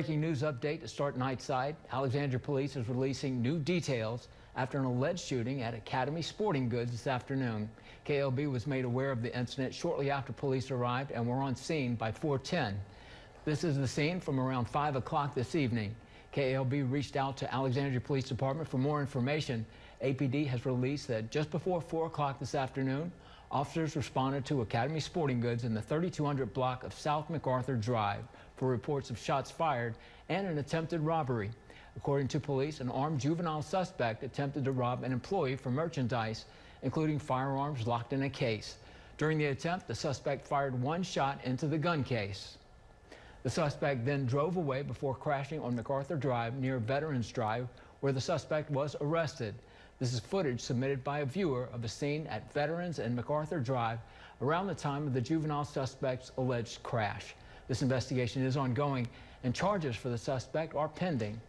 Breaking news update to start nightside. Alexandria Police is releasing new details after an alleged shooting at Academy Sporting Goods this afternoon. KLB was made aware of the incident shortly after police arrived and were on scene by 4:10. This is the scene from around 5 o'clock this evening. KLB reached out to Alexandria Police Department for more information. APD has released that just before 4 o'clock this afternoon, officers responded to Academy Sporting Goods in the 3200 block of South MacArthur Drive for reports of shots fired and an attempted robbery. According to police, an armed juvenile suspect attempted to rob an employee for merchandise, including firearms locked in a case. During the attempt, the suspect fired one shot into the gun case. The suspect then drove away before crashing on MacArthur Drive near Veterans Drive, where the suspect was arrested. This is footage submitted by a viewer of a scene at Veterans and MacArthur Drive around the time of the juvenile suspect's alleged crash. This investigation is ongoing, and charges for the suspect are pending.